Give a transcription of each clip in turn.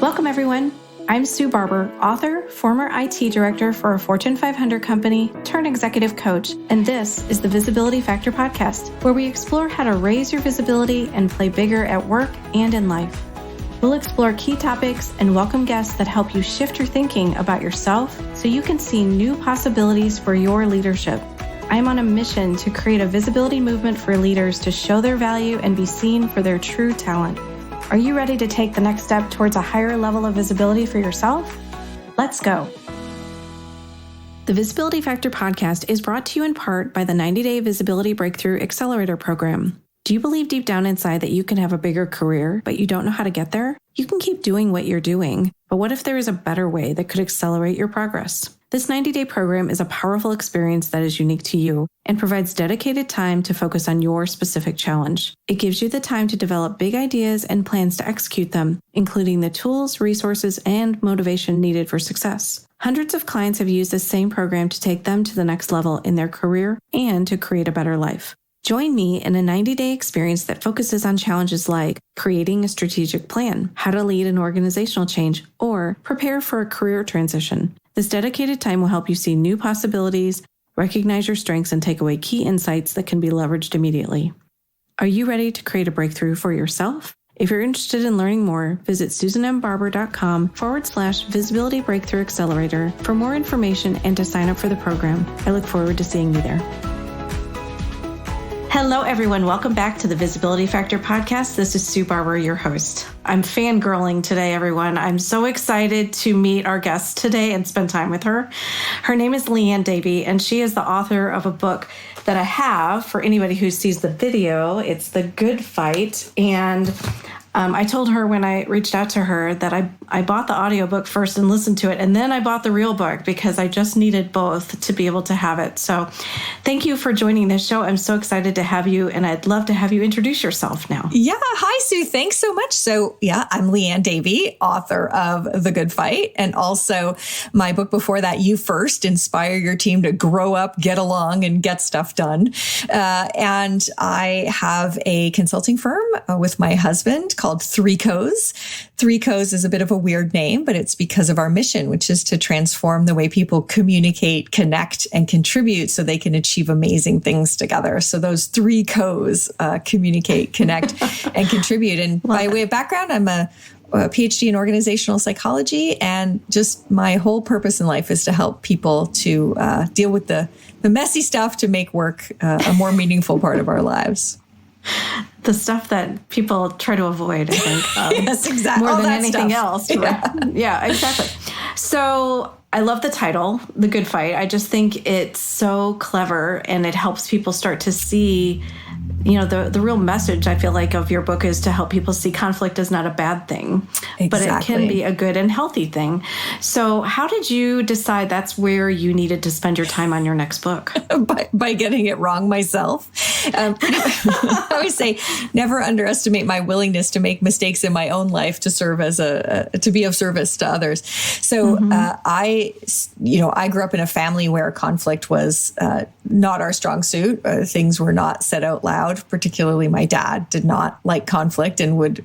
Welcome, everyone. I'm Sue Barber, author, former IT director for a Fortune 500 company, turned executive coach, and this is the Visibility Factor podcast, where we explore how to raise your visibility and play bigger at work and in life. We'll explore key topics and welcome guests that help you shift your thinking about yourself so you can see new possibilities for your leadership. I'm on a mission to create a visibility movement for leaders to show their value and be seen for their true talent. Are you ready to take the next step towards a higher level of visibility for yourself? Let's go. The Visibility Factor podcast is brought to you in part by the 90-Day Visibility Breakthrough Accelerator Program. Do you believe deep down inside that you can have a bigger career, but you don't know how to get there? You can keep doing what you're doing, but what if there is a better way that could accelerate your progress? This 90-day program is a powerful experience that is unique to you and provides dedicated time to focus on your specific challenge. It gives you the time to develop big ideas and plans to execute them, including the tools, resources, and motivation needed for success. Hundreds of clients have used this same program to take them to the next level in their career and to create a better life. Join me in a 90-day experience that focuses on challenges like creating a strategic plan, how to lead an organizational change, or prepare for a career transition. This dedicated time will help you see new possibilities, recognize your strengths, and take away key insights that can be leveraged immediately. Are you ready to create a breakthrough for yourself? If you're interested in learning more, visit susanmbarber.com/visibility breakthrough accelerator for more information and to sign up for the program. I look forward to seeing you there. Hello, everyone. Welcome back to the Visibility Factor podcast. This is Sue Barber, your host. I'm fangirling today, everyone. I'm so excited to meet our guest today and spend time with her. Her name is Liane Davey, and she is the author of a book that I have for anybody who sees the video. It's The Good Fight. And I told her when I reached out to her that I bought the audiobook first and listened to it, and then I bought the real book because I just needed both to be able to have it. So thank you for joining this show. I'm so excited to have you, and I'd love to have you introduce yourself now. Yeah. Hi, Sue. Thanks so much. So I'm Liane Davey, author of The Good Fight, and also my book before that, You First, Inspire Your Team to Grow Up, Get Along, and Get Stuff Done. And I have a consulting firm with my husband called 3Cos. 3Cos is a bit of a weird name, but it's because of our mission, which is to transform the way people communicate, connect, and contribute so they can achieve amazing things together. So those 3Cos, communicate, connect, and contribute. And by way of background, I'm a PhD in organizational psychology, and just my whole purpose in life is to help people to deal with the messy stuff to make work a more meaningful part of our lives. The stuff that people try to avoid, I think. Yes, exactly. More than anything stuff. else. Yeah, exactly. So I love the title, The Good Fight. I just think it's so clever, and it helps people start to see, the real message, I feel like, of your book is to help people see conflict is not a bad thing, but it can be a good and healthy thing. So how did you decide that's where you needed to spend your time on your next book? By getting it wrong myself. I always say, never underestimate my willingness to make mistakes in my own life to serve as to be of service to others. So I grew up in a family where conflict was not our strong suit. Things were not said out loud. Particularly, my dad did not like conflict and would,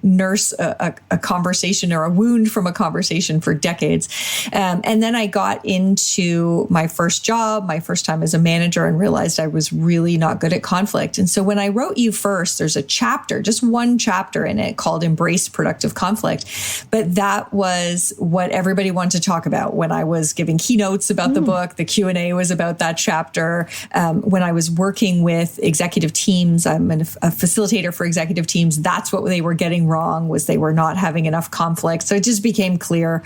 nurse a conversation or a wound from a conversation for decades. And then I got into my first job, my first time as a manager, and realized I was really not good at conflict. And so when I wrote You First, there's a chapter, just one chapter in it called Embrace Productive Conflict. But that was what everybody wanted to talk about when I was giving keynotes about the book. The Q&A was about that chapter. When I was working with executive teams, I'm a facilitator for executive teams. That's what they were getting wrong, was they were not having enough conflict. So it just became clear,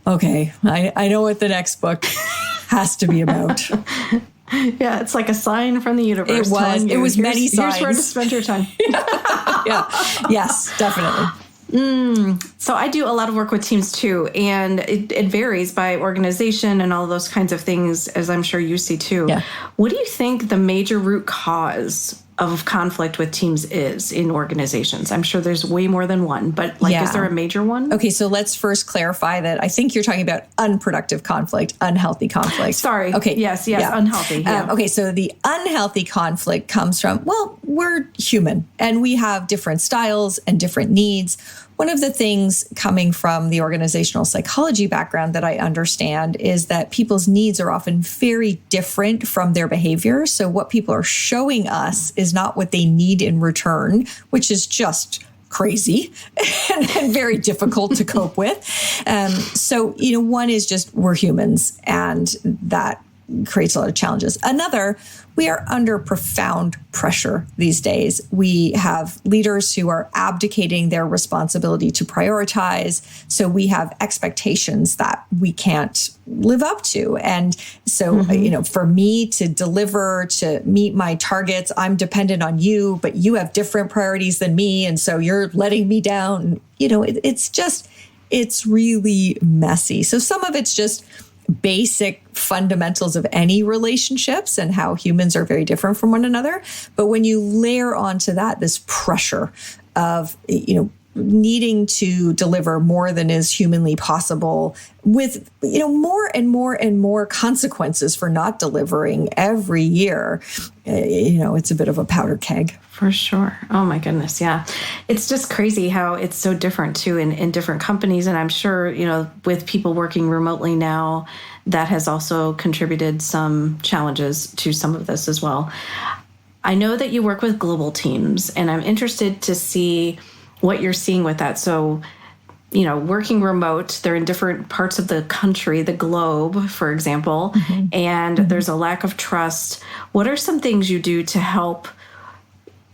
okay, I know what the next book has to be about. Yeah, it's like a sign from the universe. It was many signs. Here's where to spend your time. Yeah. Yes, definitely. So I do a lot of work with teams too, and it varies by organization and all those kinds of things, as I'm sure you see too. Yeah. What do you think the major root cause of conflict with teams is in organizations? I'm sure there's way more than one, but is there a major one? Okay, so let's first clarify that I think you're talking about unproductive conflict, unhealthy conflict. Sorry. Okay. Yes, unhealthy. Yeah. Okay, so the unhealthy conflict comes from, we're human and we have different styles and different needs. one of the things coming from the organizational psychology background that I understand is that people's needs are often very different from their behavior. So what people are showing us is not what they need in return, which is just crazy and very difficult to cope with. So, one is just we're humans, and that creates a lot of challenges. Another, we are under profound pressure these days. We have leaders who are abdicating their responsibility to prioritize. So we have expectations that we can't live up to. And so, for me to deliver, to meet my targets, I'm dependent on you, but you have different priorities than me. And so you're letting me down. It's really messy. So some of it's just basic fundamentals of any relationships and how humans are very different from one another. But when you layer onto that, this pressure of, needing to deliver more than is humanly possible with, more and more and more consequences for not delivering every year, it's a bit of a powder keg. For sure. Oh my goodness. Yeah. It's just crazy how it's so different too in different companies. And I'm sure, with people working remotely now, that has also contributed some challenges to some of this as well. I know that you work with global teams, and I'm interested to see what you're seeing with that. So, working remote, they're in different parts of the country, the globe, for example, and there's a lack of trust. What are some things you do to help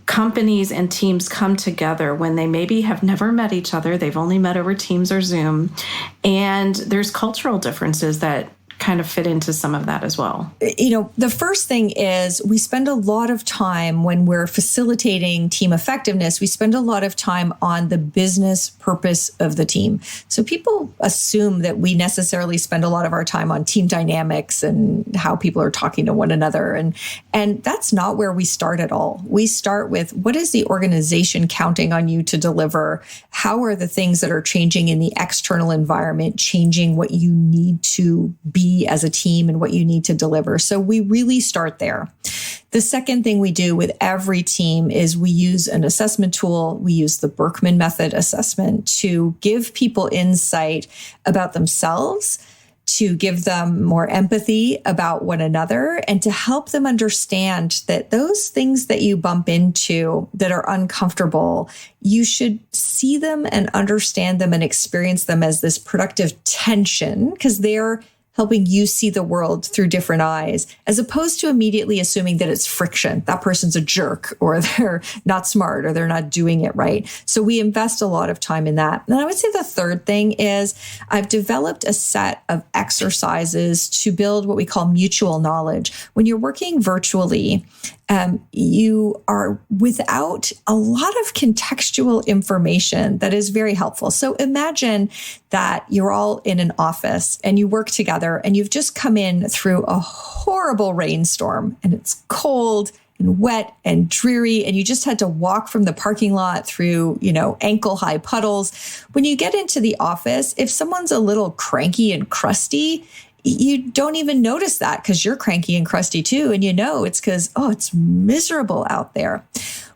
companies and teams come together when they maybe have never met each other? They've only met over Teams or Zoom, and there's cultural differences that kind of fit into some of that as well. The first thing is we spend a lot of time when we're facilitating team effectiveness, we spend a lot of time on the business purpose of the team. So people assume that we necessarily spend a lot of our time on team dynamics and how people are talking to one another. And that's not where we start at all. We start with, what is the organization counting on you to deliver? How are the things that are changing in the external environment changing what you need to be as a team and what you need to deliver? So we really start there. The second thing we do with every team is we use an assessment tool. We use the Berkman method assessment to give people insight about themselves, to give them more empathy about one another, and to help them understand that those things that you bump into that are uncomfortable, you should see them and understand them and experience them as this productive tension, because they're helping you see the world through different eyes, as opposed to immediately assuming that it's friction. That person's a jerk, or they're not smart, or they're not doing it right. So we invest a lot of time in that. And I would say the third thing is I've developed a set of exercises to build what we call mutual knowledge. When you're working virtually, you are without a lot of contextual information that is very helpful. So imagine that you're all in an office and you work together, and you've just come in through a horrible rainstorm, and it's cold and wet and dreary, and you just had to walk from the parking lot through, ankle high puddles. When you get into the office, if someone's a little cranky and crusty, you don't even notice that because you're cranky and crusty too. And it's because, it's miserable out there.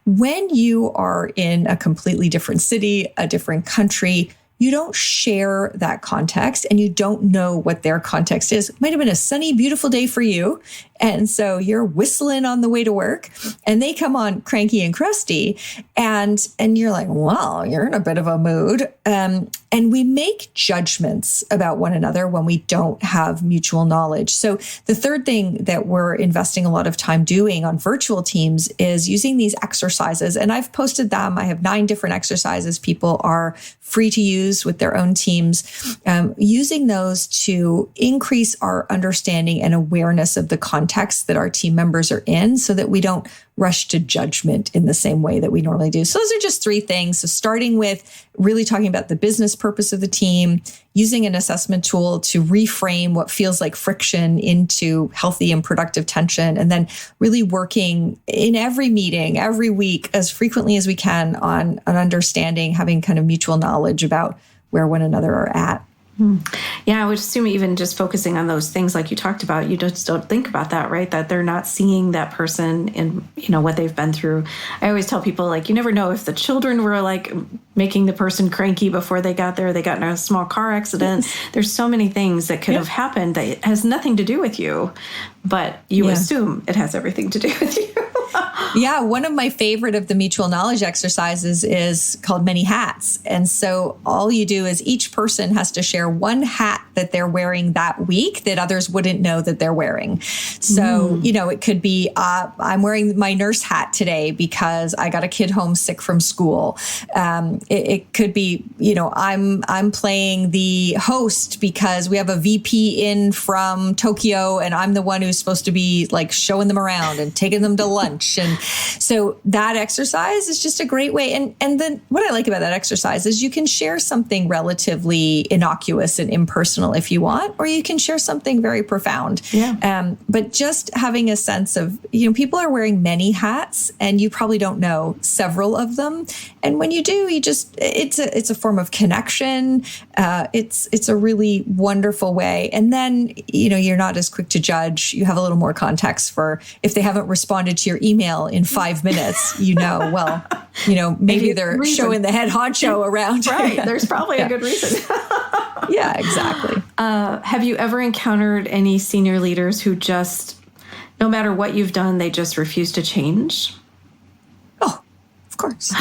When you are in a completely different city, a different country, you don't share that context, and you don't know what their context is. It might have been a sunny, beautiful day for you, and so you're whistling on the way to work, and they come on cranky and crusty, and you're like, wow, you're in a bit of a mood. And we make judgments about one another when we don't have mutual knowledge. So the third thing that we're investing a lot of time doing on virtual teams is using these exercises. And I've posted them. I have 9 different exercises people are free to use with their own teams, using those to increase our understanding and awareness of the context that our team members are in, so that we don't rush to judgment in the same way that we normally do. So those are just 3 things. So starting with really talking about the business purpose of the team, using an assessment tool to reframe what feels like friction into healthy and productive tension, and then really working in every meeting, every week, as frequently as we can on an understanding, having kind of mutual knowledge about where one another are at. Yeah, I would assume even just focusing on those things like you talked about, you just don't think about that, right? That they're not seeing that person in, what they've been through. I always tell people, like, you never know if the children were like making the person cranky before they got there. They got in a small car accident. There's so many things that could have happened that it has nothing to do with you, but you assume it has everything to do with you. Yeah, one of my favorite of the mutual knowledge exercises is called Many Hats. And so all you do is each person has to share one hat that they're wearing that week that others wouldn't know that they're wearing. So, it could be, I'm wearing my nurse hat today because I got a kid home sick from school. It could be, I'm playing the host because we have a VP in from Tokyo and I'm the one who's supposed to be like showing them around and taking them to lunch. And so that exercise is just a great way. And then what I like about that exercise is you can share something relatively innocuous and impersonal if you want, or you can share something very profound. Yeah. But just having a sense of, people are wearing many hats and you probably don't know several of them. And when you do, it's a form of connection. It's a really wonderful way. And then, you're not as quick to judge. You have a little more context for if they haven't responded to your email in 5 minutes, maybe they're showing the head honcho around. Right. There's probably a good reason. Yeah, exactly. Have you ever encountered any senior leaders who just, no matter what you've done, they just refuse to change? Oh, of course.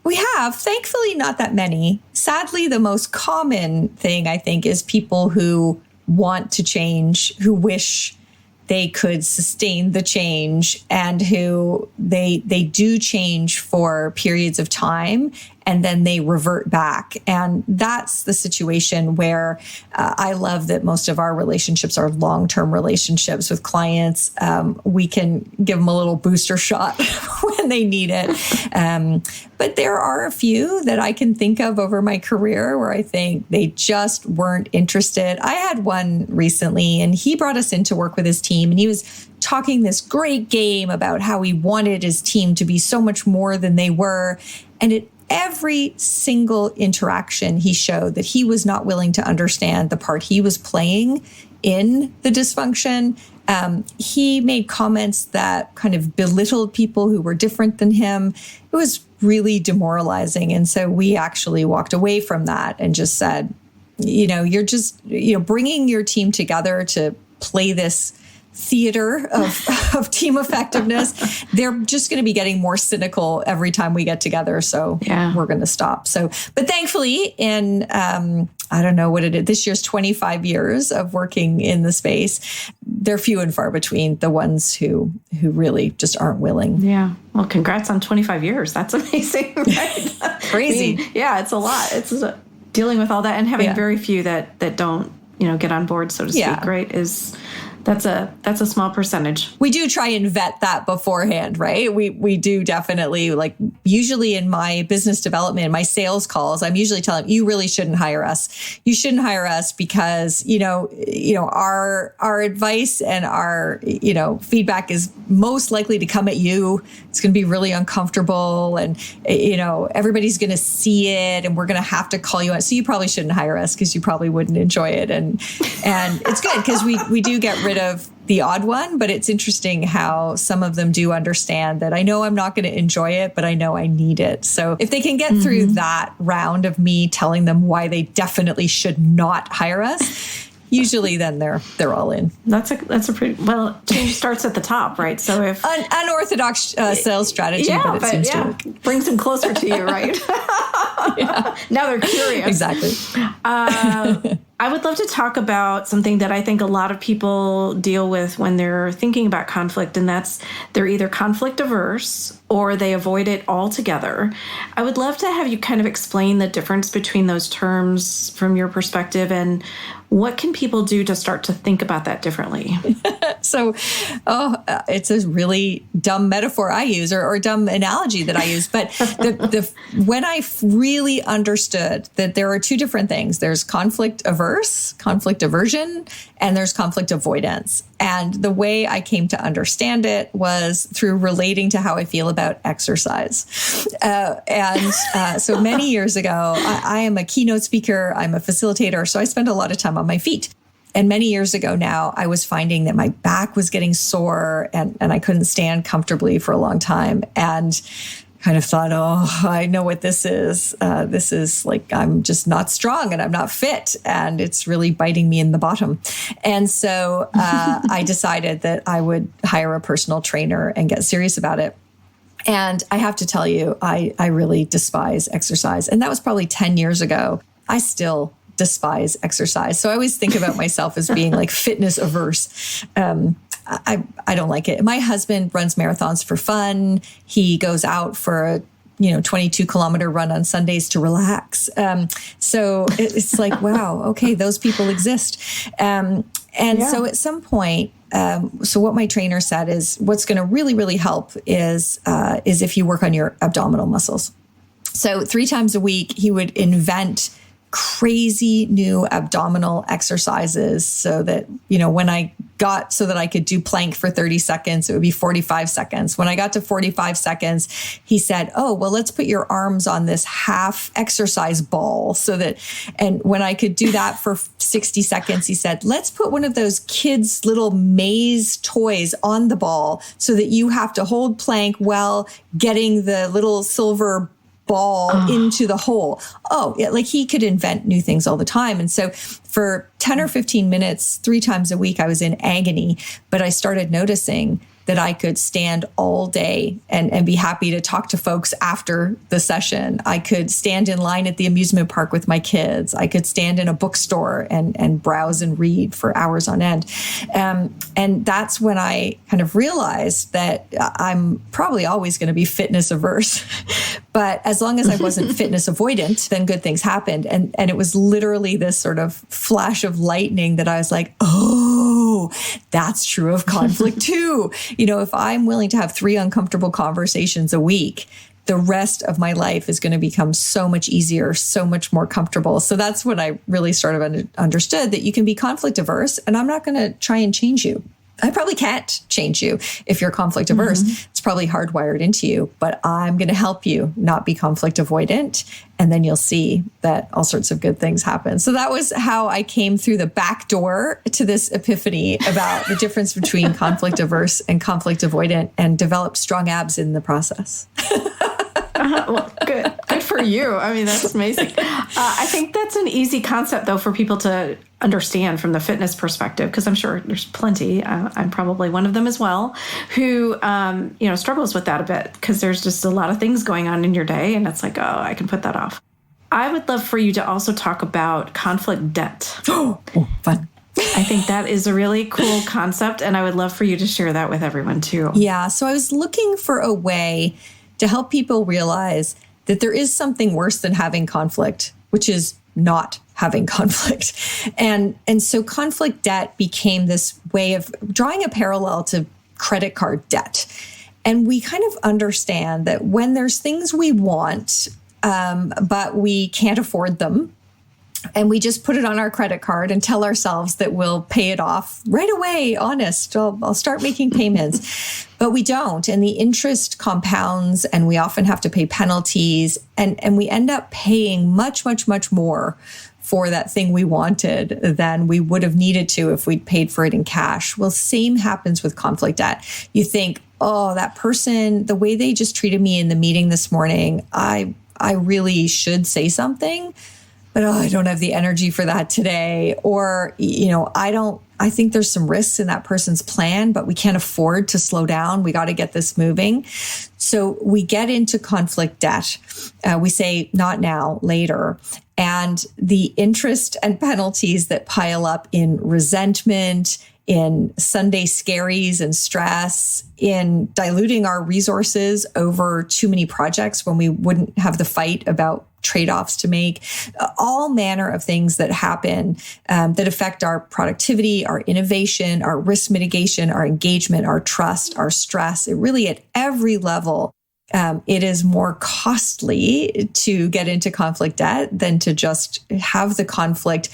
We have, thankfully, not that many. Sadly, the most common thing, I think, is people who want to change, who wish they could sustain the change, and who they do change for periods of time and then they revert back. And that's the situation where I love that most of our relationships are long-term relationships with clients. We can give them a little booster shot when they need it. But there are a few that I can think of over my career where I think they just weren't interested. I had one recently, and he brought us in to work with his team, and he was talking this great game about how he wanted his team to be so much more than they were. And at every single interaction, he showed that he was not willing to understand the part he was playing in the dysfunction. He made comments that kind of belittled people who were different than him. It was really demoralizing. And so we actually walked away from that and just said, you're just, bringing your team together to play this theater of team effectiveness. They're just going to be getting more cynical every time we get together. So we're going to stop. So, but thankfully in, I don't know what it is, this year's 25 years of working in the space, they're few and far between the ones who really just aren't willing. Yeah. Well, congrats on 25 years. That's amazing. Right? Crazy. It's a lot. It's dealing with all that and having very few that don't, get on board, so to speak, right? That's a small percentage. We do try and vet that beforehand, right? We do definitely, like, usually in my business development, my sales calls, I'm usually telling them, you really shouldn't hire us. You shouldn't hire us because, our advice and our, feedback is most likely to come at you. It's going to be really uncomfortable and, everybody's going to see it and we're going to have to call you out. So you probably shouldn't hire us because you probably wouldn't enjoy it. And it's good because we do get rid of the odd one, but it's interesting how some of them do understand that I know I'm not going to enjoy it, but I know I need it. So if they can get through that round of me telling them why they definitely should not hire us, usually then they're all in. That's a pretty, well, change starts at the top, right? So if unorthodox sales strategy, but it seems to brings them closer to you, right? Now they're curious. Exactly. I would love to talk about something that I think a lot of people deal with when they're thinking about conflict, and that's they're either conflict averse or they avoid it altogether. I would love to have you kind of explain the difference between those terms from your perspective and What can people do to start to think about that differently? So, it's a really dumb metaphor I use or dumb analogy that I use. But when I really understood that there are two different things, there's conflict aversion, and there's conflict avoidance. And the way I came to understand it was through relating to how I feel about exercise. So many years ago, I am a keynote speaker, I'm a facilitator, so I spend a lot of time on my feet. And many years ago now, I was finding that my back was getting sore and I couldn't stand comfortably for a long time. And kind of thought, I know what this is. This is like, I'm just not strong and I'm not fit. And it's really biting me in the bottom. And so I decided that I would hire a personal trainer and get serious about it. And I have to tell you, I really despise exercise. And that was probably 10 years ago. I still despise exercise. So I always think about myself as being like fitness averse. I don't like it. My husband runs marathons for fun. He goes out for a 22-kilometer run on Sundays to relax. So it's like, wow, okay, those people exist. So at some point, so what my trainer said is what's going to really, really help is if you work on your abdominal muscles. So 3 times a week, he would invent crazy new abdominal exercises so that, when I got so that I could do plank for 30 seconds, it would be 45 seconds. When I got to 45 seconds, he said, let's put your arms on this half exercise ball and when I could do that for 60 seconds, he said, let's put one of those kids' little maze toys on the ball so that you have to hold plank while getting the little silver ball into the hole. Like he could invent new things all the time. And so for 10 or 15 minutes, 3 times a week, I was in agony, but I started noticing that I could stand all day and be happy to talk to folks after the session. I could stand in line at the amusement park with my kids. I could stand in a bookstore and browse and read for hours on end. And that's when I kind of realized that I'm probably always going to be fitness averse. But as long as I wasn't fitness avoidant, then good things happened. And it was literally this sort of flash of lightning that I was like, that's true of conflict too. If I'm willing to have 3 uncomfortable conversations a week, the rest of my life is going to become so much easier, so much more comfortable. So that's when I really understood that you can be conflict averse, and I'm not going to try and change you. I probably can't change you if you're conflict averse. Mm-hmm. It's probably hardwired into you, but I'm going to help you not be conflict avoidant. And then you'll see that all sorts of good things happen. So that was how I came through the back door to this epiphany about the difference between conflict averse and conflict avoidant, and developed strong abs in the process. Well, good for you. I mean, that's amazing. I think that's an easy concept, though, for people to understand from the fitness perspective, because I'm sure there's plenty. I'm probably one of them as well, who struggles with that a bit, because there's just a lot of things going on in your day, and it's like, I can put that off. I would love for you to also talk about conflict debt. Oh, fun. I think that is a really cool concept, and I would love for you to share that with everyone too. Yeah. So I was looking for a way to help people realize that there is something worse than having conflict, which is not having conflict. And so conflict debt became this way of drawing a parallel to credit card debt. And we kind of understand that when there's things we want, but we can't afford them, and we just put it on our credit card and tell ourselves that we'll pay it off right away, honest, I'll start making payments. But we don't. And the interest compounds, and we often have to pay penalties. And we end up paying much, much, much more for that thing we wanted than we would have needed to if we'd paid for it in cash. Well, same happens with conflict debt. You think, that person, the way they just treated me in the meeting this morning, I really should say something, but I don't have the energy for that today. Or, I think there's some risks in that person's plan, but we can't afford to slow down. We got to get this moving. So we get into conflict debt. We say, not now, later. And the interest and penalties that pile up in resentment, in Sunday scaries and stress, in diluting our resources over too many projects when we wouldn't have the fight about trade-offs to make, all manner of things that happen that affect our productivity, our innovation, our risk mitigation, our engagement, our trust, our stress. It really, at every level, it is more costly to get into conflict debt than to just have the conflict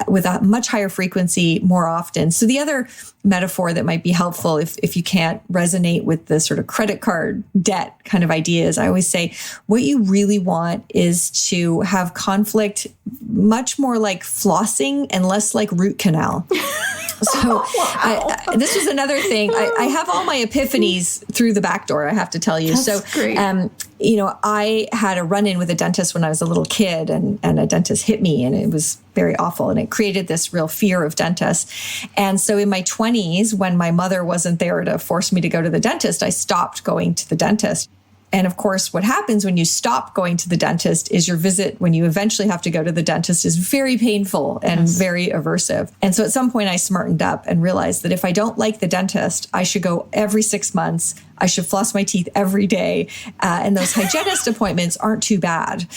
with a much higher frequency more often. So the other metaphor that might be helpful if you can't resonate with the sort of credit card debt kind of ideas, I always say what you really want is to have conflict much more like flossing and less like root canal. So this was another thing. I have all my epiphanies through the back door, I have to tell you. That's great. I had a run-in with a dentist when I was a little kid, and a dentist hit me, and it was very awful. And it created this real fear of dentists. And so in my 20s, when my mother wasn't there to force me to go to the dentist, I stopped going to the dentist. And of course, what happens when you stop going to the dentist is your visit, when you eventually have to go to the dentist, is very painful and very aversive. And so at some point I smartened up and realized that if I don't like the dentist, I should go every 6 months. I should floss my teeth every day. And those hygienist appointments aren't too bad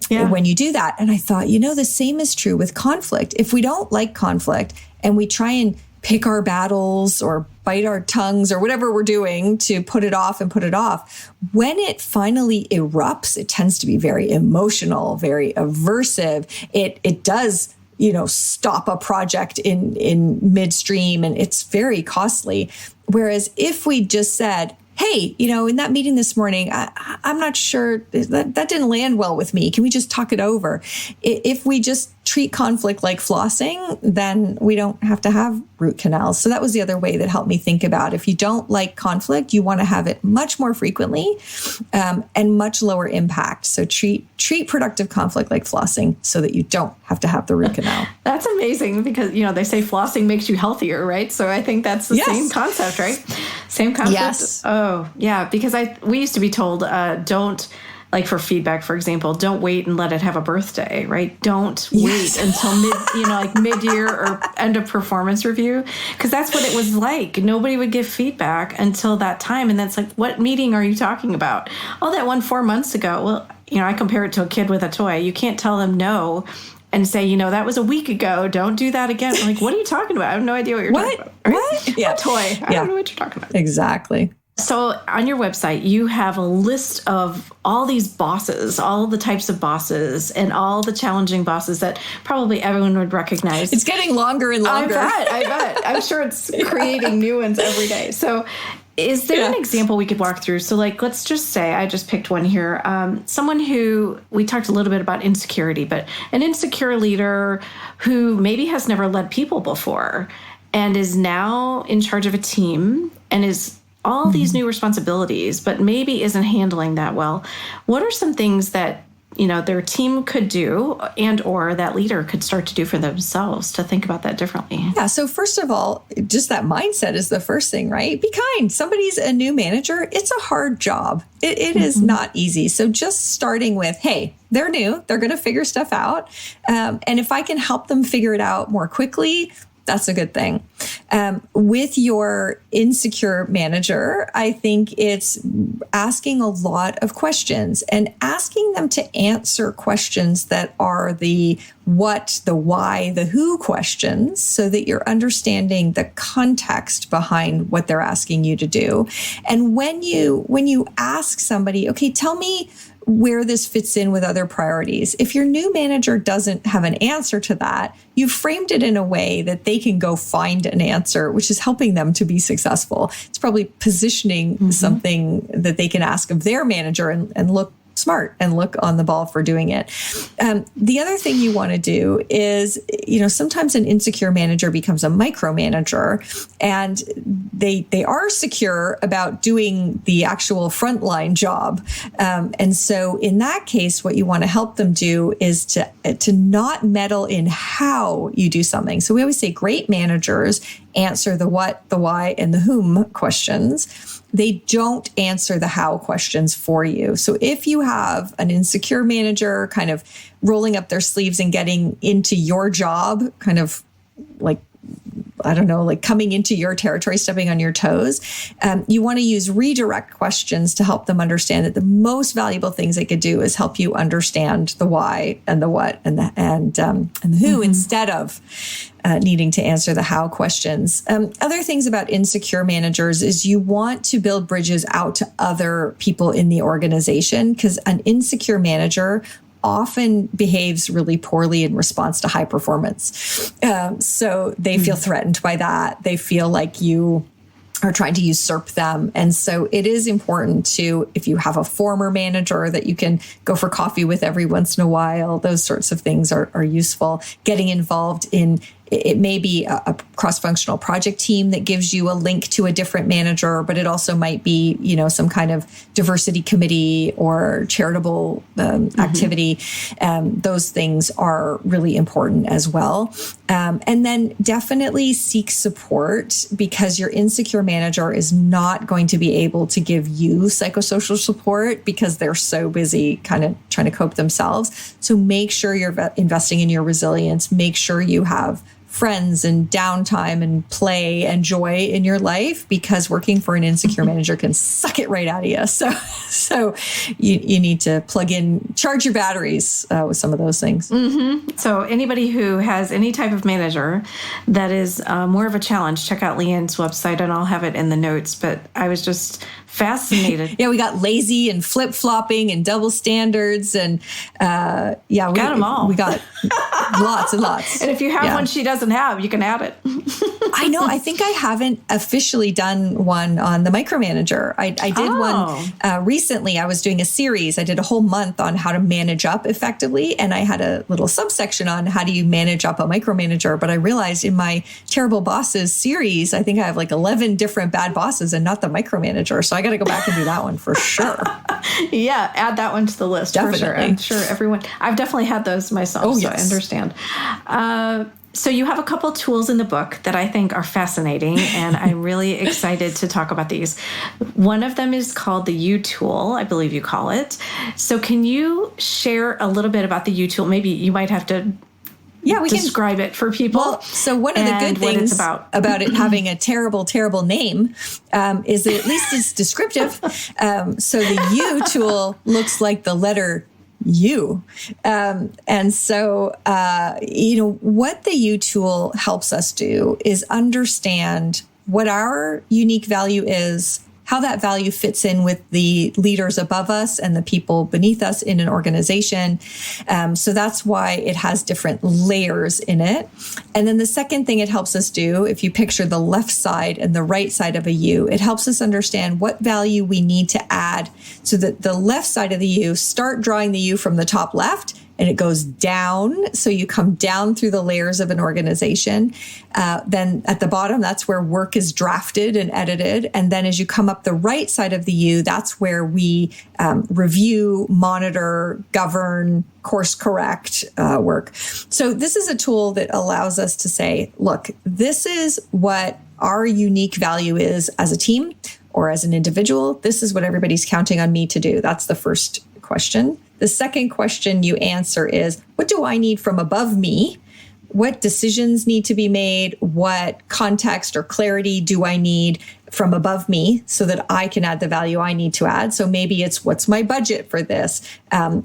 when you do that. And I thought, the same is true with conflict. If we don't like conflict and we try and pick our battles or bite our tongues or whatever we're doing to put it off, when it finally erupts, it tends to be very emotional, very aversive. It does, stop a project in midstream, and it's very costly. Whereas if we just said, hey, in that meeting this morning, I'm not sure that didn't land well with me. Can we just talk it over? If we just treat conflict like flossing, then we don't have to have root canals. So that was the other way that helped me think about, if you don't like conflict, you want to have it much more frequently and much lower impact. So treat productive conflict like flossing so that you don't have to have the root canal. That's amazing because, they say flossing makes you healthier, right? So I think that's the same concept, right? Same concept. Yes. Oh, yeah. Because we used to be told, don't, like for feedback, for example, don't wait and let it have a birthday, right? Don't wait until mid-year or end of performance review, because that's what it was like. Nobody would give feedback until that time. And that's like, what meeting are you talking about? Oh, that one 4 months ago. Well, I compare it to a kid with a toy. You can't tell them no and say, that was a week ago. Don't do that again. I'm like, what are you talking about? I have no idea what you're talking about. Right? What? Yeah. A toy. I don't know what you're talking about. Exactly. So on your website, you have a list of all these bosses, all the types of bosses, and all the challenging bosses that probably everyone would recognize. It's getting longer and longer. I bet. I'm sure it's creating new ones every day. So is there an example we could walk through? So let's just say, I just picked one here. Someone who, we talked a little bit about insecurity, but an insecure leader who maybe has never led people before and is now in charge of a team and is all these new responsibilities, but maybe isn't handling that well. What are some things that, their team could do and or that leader could start to do for themselves to think about that differently? Yeah. So first of all, just that mindset is the first thing, right? Be kind. Somebody's a new manager. It's a hard job. It is not easy. So just starting with, hey, they're new. They're going to figure stuff out. And if I can help them figure it out more quickly, that's a good thing. With your insecure manager, I think it's asking a lot of questions and asking them to answer questions that are the what, the why, the who questions, so that you're understanding the context behind what they're asking you to do. And when you ask somebody, okay, tell me where this fits in with other priorities. If your new manager doesn't have an answer to that, you've framed it in a way that they can go find an answer, which is helping them to be successful. It's probably positioning something that they can ask of their manager and look smart and look on the ball for doing it. The other thing you want to do is, sometimes an insecure manager becomes a micromanager, and they are secure about doing the actual frontline job. And so in that case, what you want to help them do is to not meddle in how you do something. So we always say great managers answer the what, the why, and the whom questions. They don't answer the how questions for you. So if you have an insecure manager kind of rolling up their sleeves and getting into your job, kind of like I don't know, like coming into your territory, stepping on your toes. You want to use redirect questions to help them understand that the most valuable things they could do is help you understand the why and the what and the who instead of needing to answer the how questions. Other things about insecure managers is you want to build bridges out to other people in the organization, because an insecure manager often behaves really poorly in response to high performance. So they feel threatened by that. They feel like you are trying to usurp them. And so it is important to, if you have a former manager that you can go for coffee with every once in a while, those sorts of things are useful. Getting involved in, it may be a cross-functional project team that gives you a link to a different manager, but it also might be, some kind of diversity committee or charitable activity. Those things are really important as well. And then definitely seek support, because your insecure manager is not going to be able to give you psychosocial support because they're so busy kind of trying to cope themselves. So make sure you're investing in your resilience. Make sure you have friends and downtime and play and joy in your life, because working for an insecure manager can suck it right out of you. So you need to charge your batteries with some of those things. Mm-hmm. So anybody who has any type of manager that is more of a challenge, check out Liane's website, and I'll have it in the notes. But I was just fascinated. Yeah, we got lazy and flip-flopping and double standards, and we got them all. We got lots and lots. And if you have one she doesn't have, you can add it. I know. I think I haven't officially done one on the micromanager. I did one recently. I was doing a series. I did a whole month on how to manage up effectively, and I had a little subsection on how do you manage up a micromanager. But I realized in my Terrible Bosses series, I think I have like 11 different bad bosses and not the micromanager. So I got to go back and do that one for sure. Yeah, add that one to the list. Definitely. For sure. I'm sure everyone, I've definitely had those myself, yes. I understand. So you have a couple tools in the book that I think are fascinating, and I'm really excited to talk about these. One of them is called the U tool, I believe you call it. So can you share a little bit about the U tool? Maybe you might have to describe it for people. Well, so one of the good things about it having a terrible, terrible name is that at least it's descriptive. So the U tool looks like the letter U. And so, what the U tool helps us do is understand what our unique value is, how that value fits in with the leaders above us and the people beneath us in an organization. So that's why it has different layers in it. And then the second thing it helps us do, if you picture the left side and the right side of a U, it helps us understand what value we need to add so that the left side of the U, start drawing the U from the top left, and it goes down. So you come down through the layers of an organization. Then at the bottom, that's where work is drafted and edited. And then as you come up the right side of the U, that's where we review, monitor, govern, course correct work. So this is a tool that allows us to say, look, this is what our unique value is as a team or as an individual. This is what everybody's counting on me to do. That's the first question. The second question you answer is, what do I need from above me? What decisions need to be made? What context or clarity do I need from above me so that I can add the value I need to add? So maybe it's, what's my budget for this?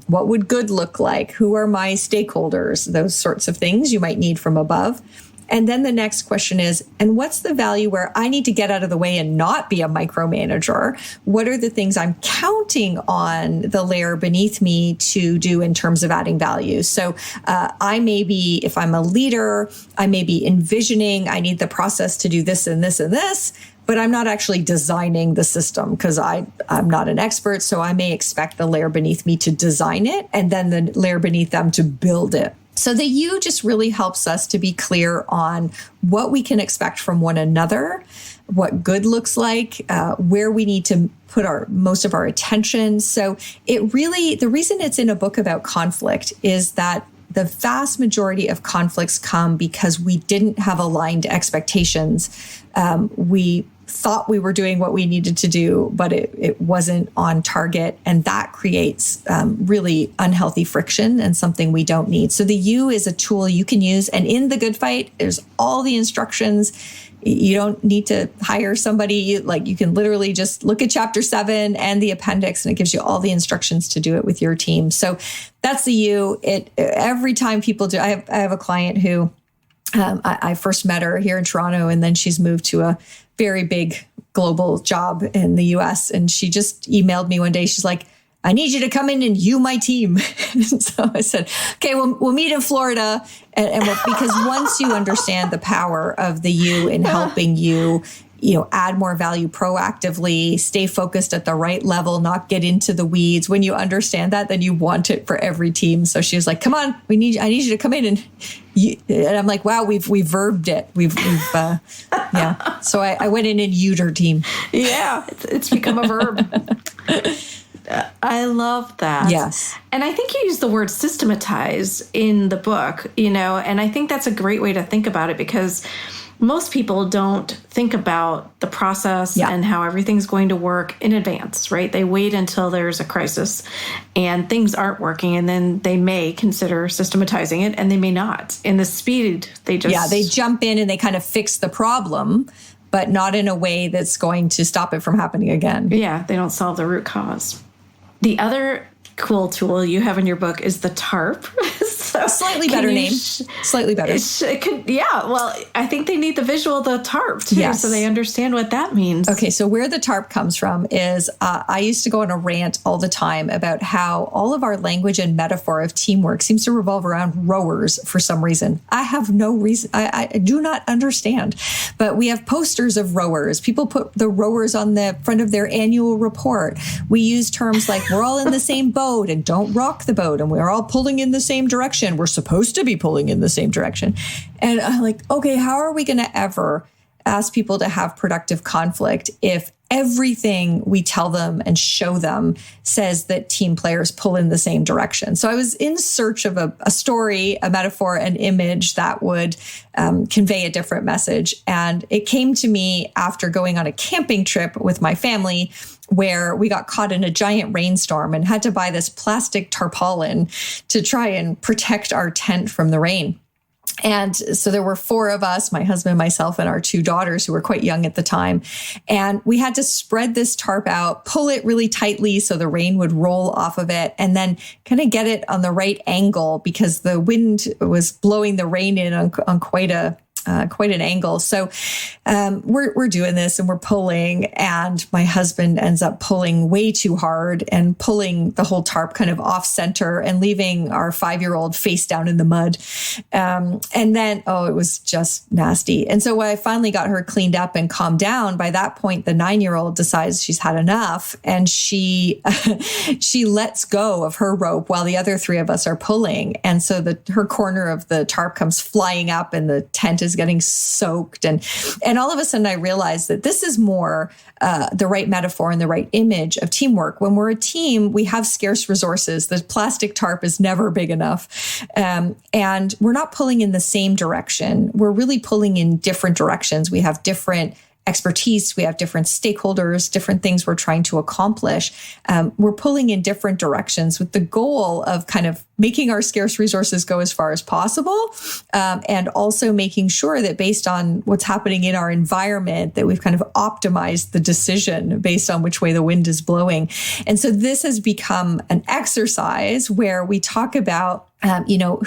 What would good look like? Who are my stakeholders? Those sorts of things you might need from above. And then the next question is, and what's the value where I need to get out of the way and not be a micromanager? What are the things I'm counting on the layer beneath me to do in terms of adding value? So I may be, if I'm a leader, I may be envisioning, I need the process to do this and this and this, but I'm not actually designing the system because I'm not an expert. So I may expect the layer beneath me to design it and then the layer beneath them to build it. So the U just really helps us to be clear on what we can expect from one another, what good looks like, where we need to put most of our attention. So it really, the reason it's in a book about conflict is that the vast majority of conflicts come because we didn't have aligned expectations. We thought we were doing what we needed to do, but it wasn't on target. And that creates really unhealthy friction and something we don't need. So the U is a tool you can use. And in the Good Fight, there's all the instructions. You don't need to hire somebody. Like, you can literally just look at chapter 7 and the appendix, and it gives you all the instructions to do it with your team. So that's the U. Every time people do, I have a client who I first met her here in Toronto, and then she's moved to a very big global job in the US. And she just emailed me one day. She's like, I need you to come in and you my team. And so I said, okay, we'll meet in Florida. And because once you understand the power of the you in helping you, add more value proactively, stay focused at the right level, not get into the weeds. When you understand that, then you want it for every team. So she was like, come on, I need you to come in. And I'm like, wow, we've verbed it. Yeah. So I went in and you'd her team. Yeah. It's become a verb. I love that. Yes. And I think you use the word systematize in the book, and I think that's a great way to think about it, because most people don't think about the process and how everything's going to work in advance, right? They wait until there's a crisis and things aren't working, and then they may consider systematizing it, and they may not. In the speed, they jump in and they kind of fix the problem, but not in a way that's going to stop it from happening again. Yeah, they don't solve the root cause. The other cool tool you have in your book is the TARP. A slightly better name. Slightly better. It could, well, I think they need the visual of the TARP too, so they understand what that means. Okay, so where the TARP comes from is I used to go on a rant all the time about how all of our language and metaphor of teamwork seems to revolve around rowers for some reason. I have no reason. I do not understand. But we have posters of rowers. People put the rowers on the front of their annual report. We use terms like we're all in the same boat and don't rock the boat, and we're all pulling in the same direction. We're supposed to be pulling in the same direction. And I'm like, okay, how are we going to ever ask people to have productive conflict if everything we tell them and show them says that team players pull in the same direction? So I was in search of a story, a metaphor, an image that would convey a different message. And it came to me after going on a camping trip with my family, where we got caught in a giant rainstorm and had to buy this plastic tarpaulin to try and protect our tent from the rain. And so there were 4 of us, my husband, myself, and our 2 daughters, who were quite young at the time. And we had to spread this tarp out, pull it really tightly so the rain would roll off of it, and then kind of get it on the right angle, because the wind was blowing the rain in on quite an angle. So we're doing this and we're pulling, and my husband ends up pulling way too hard and pulling the whole tarp kind of off center and leaving our 5-year-old face down in the mud. And then, it was just nasty. And so when I finally got her cleaned up and calmed down, by that point, the 9-year-old decides she's had enough, and she lets go of her rope while the other 3 of us are pulling. And so her corner of the tarp comes flying up, and the tent is getting soaked. And all of a sudden I realized that this is more the right metaphor and the right image of teamwork. When we're a team, we have scarce resources. The plastic tarp is never big enough. And we're not pulling in the same direction. We're really pulling in different directions. We have different expertise. We have different stakeholders, different things we're trying to accomplish. We're pulling in different directions with the goal of kind of making our scarce resources go as far as possible, and also making sure that based on what's happening in our environment, that we've kind of optimized the decision based on which way the wind is blowing. And so this has become an exercise where we talk about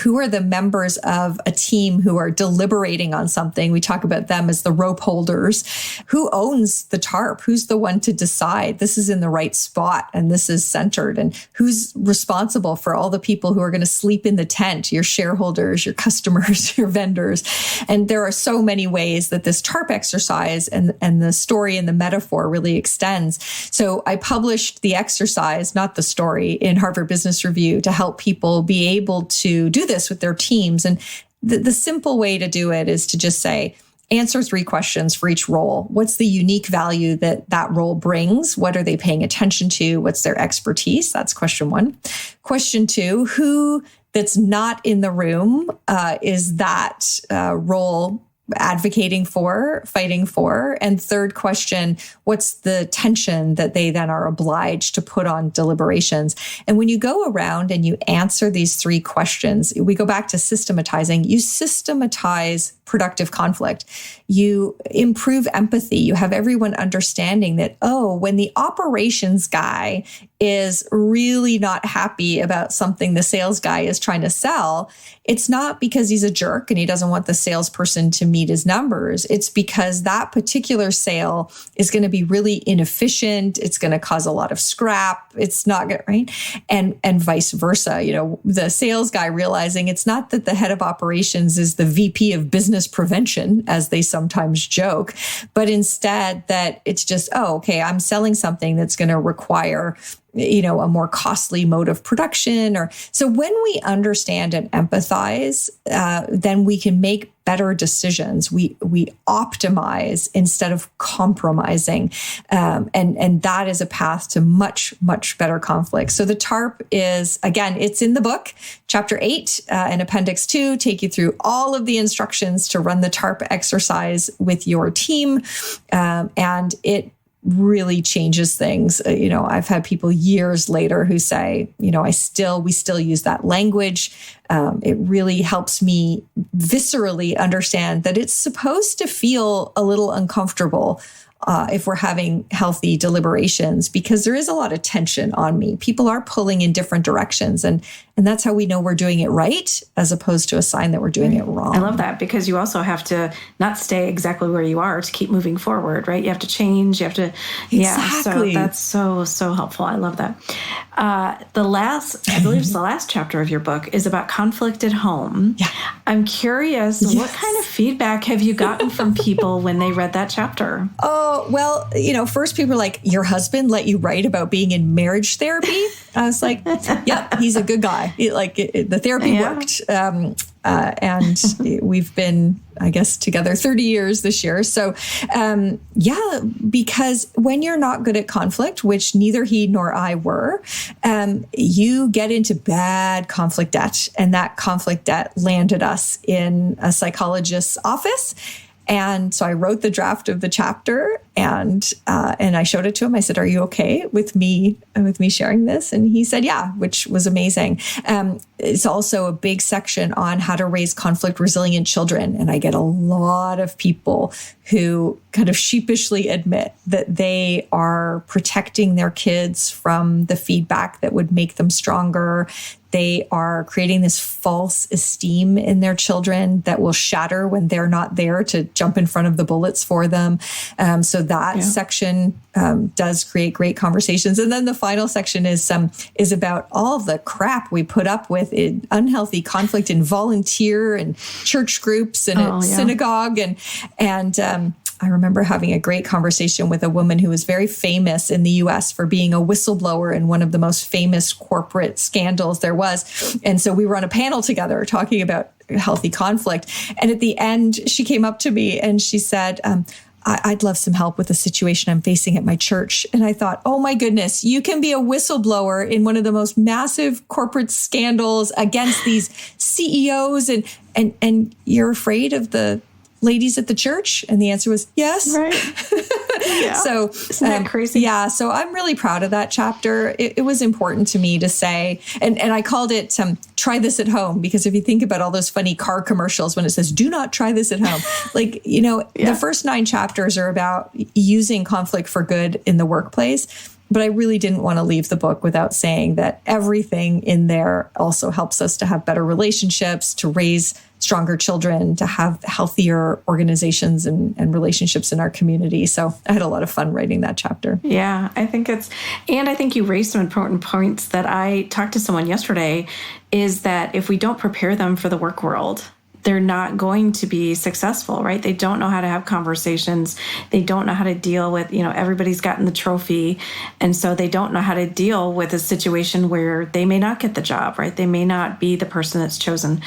who are the members of a team who are deliberating on something. We talk about them as the rope holders. Who owns the tarp? Who's the one to decide this is in the right spot and this is centered? And who's responsible for all the people who are going to sleep in the tent? Your shareholders, your customers, your vendors. And there are so many ways that this tarp exercise and the story and the metaphor really extends. So I published the exercise, not the story, in Harvard Business Review to help people be able to do this with their teams. And the simple way to do it is to just say, answer 3 questions for each role. What's the unique value that role brings? What are they paying attention to? What's their expertise? That's question 1. Question 2, who that's not in the room is that role advocating for, fighting for? And third question, what's the tension that they then are obliged to put on deliberations? And when you go around and you answer these three questions, we go back to systematizing. You systematize productive conflict. You improve empathy. You have everyone understanding that, oh, when the operations guy is really not happy about something the sales guy is trying to sell, it's not because he's a jerk and he doesn't want the salesperson to meet his numbers. It's because that particular sale is going to be really inefficient. It's going to cause a lot of scrap. It's not good, right? And vice versa. You know, the sales guy realizing it's not that the head of operations is the VP of business prevention, as they sometimes joke, but instead that it's just, oh, okay, I'm selling something that's going to require, you know, a more costly mode of production. Or so when we understand and empathize, then we can make better decisions. We optimize instead of compromising, and that is a path to much, much better conflict. So the TARP is, again, it's in the book, chapter 8 and appendix 2, take you through all of the instructions to run the TARP exercise with your team, and it really changes things. You know, I've had people years later who say, you know, we still use that language. It really helps me viscerally understand that it's supposed to feel a little uncomfortable if we're having healthy deliberations, because there is a lot of tension on me. People are pulling in different directions, and that's how we know we're doing it right, as opposed to a sign that we're doing it wrong. I love that, because you also have to not stay exactly where you are to keep moving forward, right? You have to change. You have to, exactly. So that's so helpful. I love that. I believe it's the last chapter of your book is about conflict at home. Yeah. I'm curious, what kind of feedback have you gotten from people when they read that chapter? Oh, well, you know, first people are like, your husband let you write about being in marriage therapy? I was like, yep, he's a good guy. The therapy worked. And we've been, I guess, together 30 years this year. So, because when you're not good at conflict, which neither he nor I were, you get into bad conflict debt. And that conflict debt landed us in a psychologist's office. And so I wrote the draft of the chapter, and I showed it to him. I said, "Are you okay with me sharing this?" And he said, "Yeah," which was amazing. It's also a big section on how to raise conflict resilient children, and I get a lot of people who kind of sheepishly admit that they are protecting their kids from the feedback that would make them stronger. They are creating this false esteem in their children that will shatter when they're not there to jump in front of the bullets for them. So that section does create great conversations. And then the final section is about all of the crap we put up with in unhealthy conflict in volunteer and church groups and at synagogue. And I remember having a great conversation with a woman who was very famous in the US for being a whistleblower in one of the most famous corporate scandals there was. And so we were on a panel together talking about healthy conflict. And at the end, she came up to me and she said, I'd love some help with the situation I'm facing at my church. And I thought, oh my goodness, you can be a whistleblower in one of the most massive corporate scandals against these CEOs and you're afraid of the ladies at the church? And the answer was yes. Right. Yeah. So isn't that crazy? Yeah. So I'm really proud of that chapter. It was important to me to say, and I called it try this at home, because if you think about all those funny car commercials when it says, do not try this at home, like, you know, the first 9 chapters are about using conflict for good in the workplace. But I really didn't want to leave the book without saying that everything in there also helps us to have better relationships, to raise stronger children, to have healthier organizations and relationships in our community. So I had a lot of fun writing that chapter. Yeah, I think I think you raised some important points that I talked to someone yesterday, is that if we don't prepare them for the work world, they're not going to be successful, right? They don't know how to have conversations. They don't know how to deal with, everybody's gotten the trophy. And so they don't know how to deal with a situation where they may not get the job, right? They may not be the person that's chosen.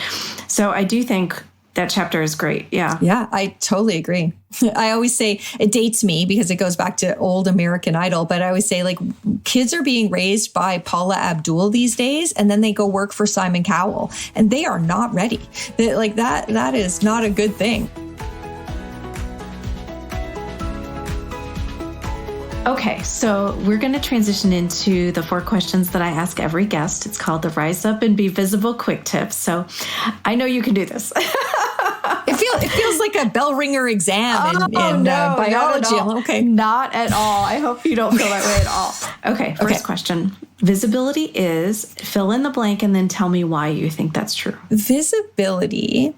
So I do think that chapter is great. Yeah. Yeah, I totally agree. I always say it dates me because it goes back to old American Idol, but I always say, like, kids are being raised by Paula Abdul these days, and then they go work for Simon Cowell, and they are not ready. That is not a good thing. Okay, so we're going to transition into the 4 questions that I ask every guest. It's called the Rise Up and Be Visible Quick Tips. So I know you can do this. It feels like a bell ringer exam in biology. Okay. Not at all. I hope you don't feel that way at all. Okay, first question. Visibility is fill in the blank and then tell me why you think that's true. Visibility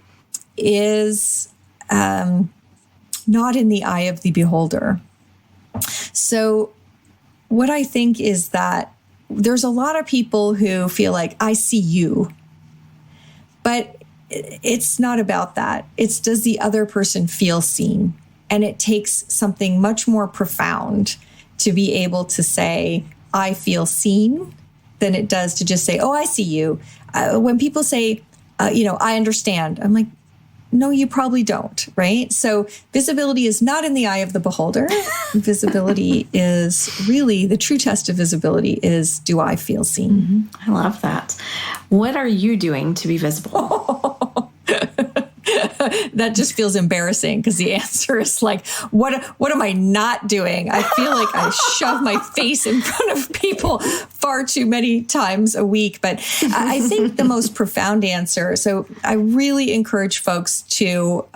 is not in the eye of the beholder. So what I think is that there's a lot of people who feel like, I see you, but it's not about that. It's does the other person feel seen? And it takes something much more profound to be able to say, I feel seen, than it does to just say, oh, I see you. When people say, I understand, I'm like, no, you probably don't, right? So visibility is not in the eye of the beholder. Visibility is really the true test of visibility is, do I feel seen? Mm-hmm. I love that. What are you doing to be visible? That just feels embarrassing because the answer is like, what am I not doing? I feel like I shove my face in front of people far too many times a week. But I think the most profound answer, so I really encourage folks to,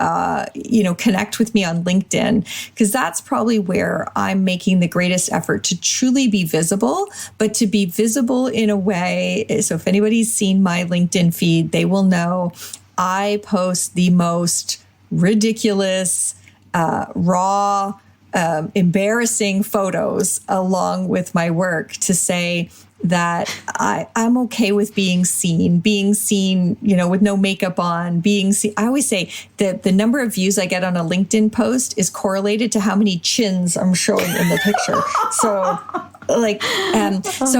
connect with me on LinkedIn, because that's probably where I'm making the greatest effort to truly be visible, but to be visible in a way. So if anybody's seen my LinkedIn feed, they will know I post the most ridiculous, raw, embarrassing photos along with my work to say that I'm okay with being seen, with no makeup on, being seen. I always say that the number of views I get on a LinkedIn post is correlated to how many chins I'm showing in the picture. So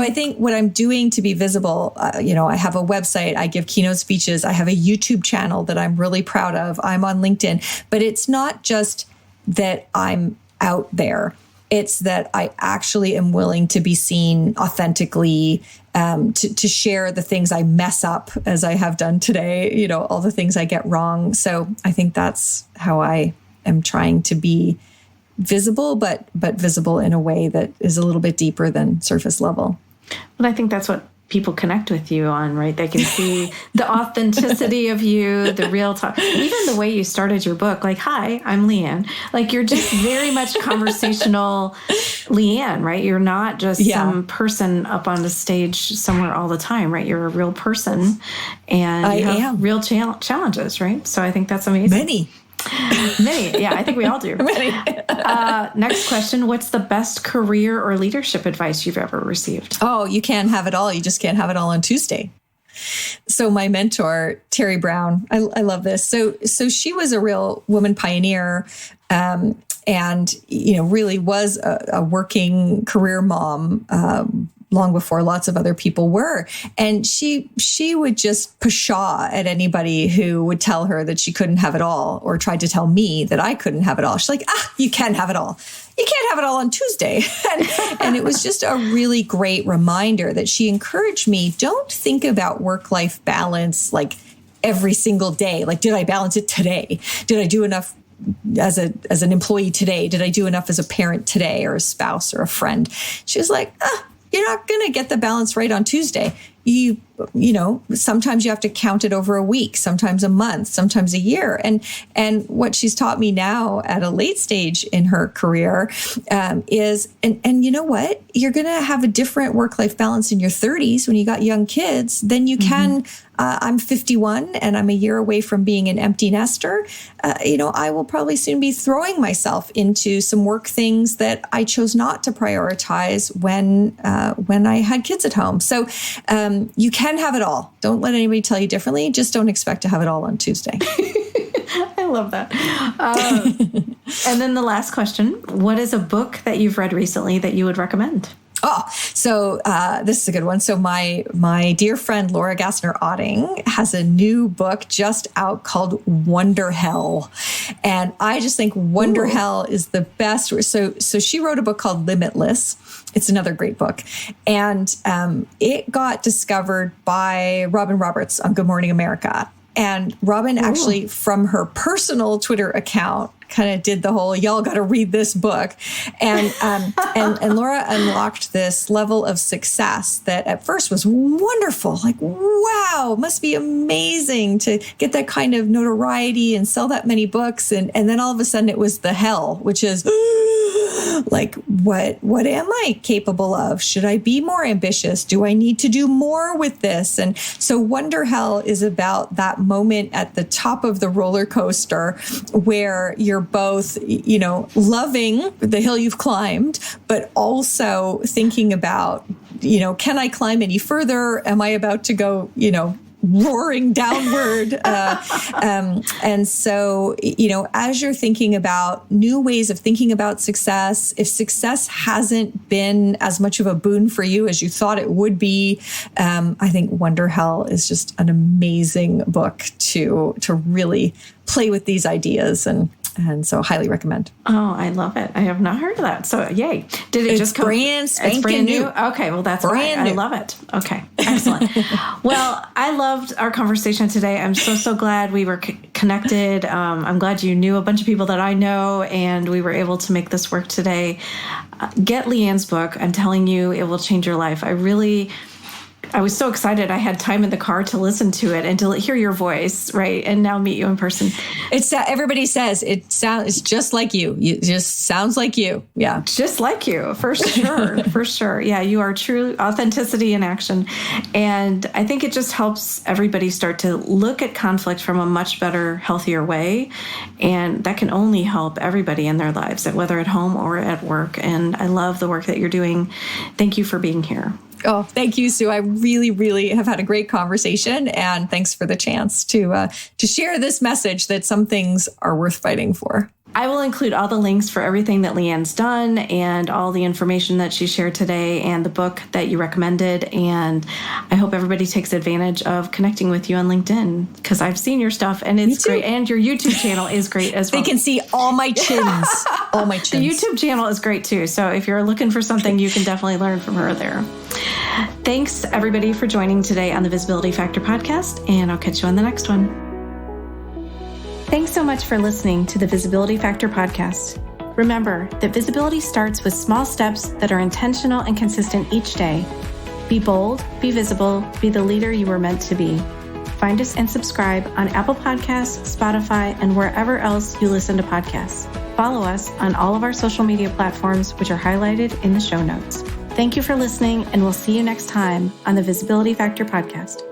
I think what I'm doing to be visible, I have a website, I give keynote speeches, I have a YouTube channel that I'm really proud of, I'm on LinkedIn, but it's not just that I'm out there. It's that I actually am willing to be seen authentically, to share the things I mess up as I have done today, all the things I get wrong. So I think that's how I am trying to be visible, but visible in a way that is a little bit deeper than surface level. But I think that's what people connect with you on, right? They can see the authenticity of you, the real talk, even the way you started your book. Like, hi, I'm Liane. Like, you're just very much conversational Liane, right? You're not just some person up on the stage somewhere all the time, right? You're a real person, and you have real challenges, right? So I think that's amazing. Many. Yeah, I think we all do. Next question. What's the best career or leadership advice you've ever received? Oh, you can't have it all. You just can't have it all on Tuesday. So my mentor, Terry Brown, I love this. So she was a real woman pioneer, and really was a working career mom, long before lots of other people were. And she would just pshaw at anybody who would tell her that she couldn't have it all, or tried to tell me that I couldn't have it all. She's like, you can have it all. You can't have it all on Tuesday. And it was just a really great reminder that she encouraged me, don't think about work-life balance like every single day. Like, did I balance it today? Did I do enough as an employee today? Did I do enough as a parent today, or a spouse or a friend? She was like, you're not going to get the balance right on Tuesday. Sometimes you have to count it over a week, sometimes a month, sometimes a year. And what she's taught me now at a late stage in her career is, and you know what? You're going to have a different work-life balance in your 30s when you got young kids than you can. I'm 51 and I'm a year away from being an empty nester. I will probably soon be throwing myself into some work things that I chose not to prioritize when I had kids at home. So you can have it all. Don't let anybody tell you differently. Just don't expect to have it all on Tuesday. I love that. And then the last question, what is a book that you've read recently that you would recommend? Oh, so this is a good one. So my dear friend Laura Gassner-Otting has a new book just out called Wonder Hell. And I just think Wonder Hell is the best. So she wrote a book called Limitless. It's another great book. And it got discovered by Robin Roberts on Good Morning America. And Robin actually, from her personal Twitter account, kind of did the whole, y'all got to read this book. And Laura unlocked this level of success that at first was wonderful. Like, wow, must be amazing to get that kind of notoriety and sell that many books. And then all of a sudden it was the hell, which is like, what am I capable of? Should I be more ambitious? Do I need to do more with this? And so Wonder Hell is about that moment at the top of the roller coaster where you're both, loving the hill you've climbed, but also thinking about, can I climb any further? Am I about to go, roaring downward? And so, as you're thinking about new ways of thinking about success, if success hasn't been as much of a boon for you as you thought it would be, I think Wonder Hell is just an amazing book to really play with these ideas, and so highly recommend. Oh, I love it. I have not heard of that. So yay. Did it just come? It's brand new. Okay. Well, that's brand new. I love it. Okay. Excellent. Well, I loved our conversation today. I'm so glad we were connected. I'm glad you knew a bunch of people that I know, and we were able to make this work today. Get Liane's book. I'm telling you, it will change your life. I was so excited. I had time in the car to listen to it and to hear your voice, right? And now meet you in person. Everybody says it's just like you. It just sounds like you. Yeah. Just like you, for sure. For sure. Yeah. You are true authenticity in action. And I think it just helps everybody start to look at conflict from a much better, healthier way. And that can only help everybody in their lives, whether at home or at work. And I love the work that you're doing. Thank you for being here. Oh, thank you, Sue. I really, really have had a great conversation, and thanks for the chance to share this message that some things are worth fighting for. I will include all the links for everything that Liane's done and all the information that she shared today and the book that you recommended. And I hope everybody takes advantage of connecting with you on LinkedIn, because I've seen your stuff and it's great. And your YouTube channel is great as well. They can see all my chins. All my chins. The YouTube channel is great too. So if you're looking for something, you can definitely learn from her there. Thanks everybody for joining today on the Visibility Factor podcast, and I'll catch you on the next one. Thanks so much for listening to the Visibility Factor podcast. Remember that visibility starts with small steps that are intentional and consistent each day. Be bold, be visible, be the leader you were meant to be. Find us and subscribe on Apple Podcasts, Spotify, and wherever else you listen to podcasts. Follow us on all of our social media platforms, which are highlighted in the show notes. Thank you for listening, and we'll see you next time on the Visibility Factor podcast.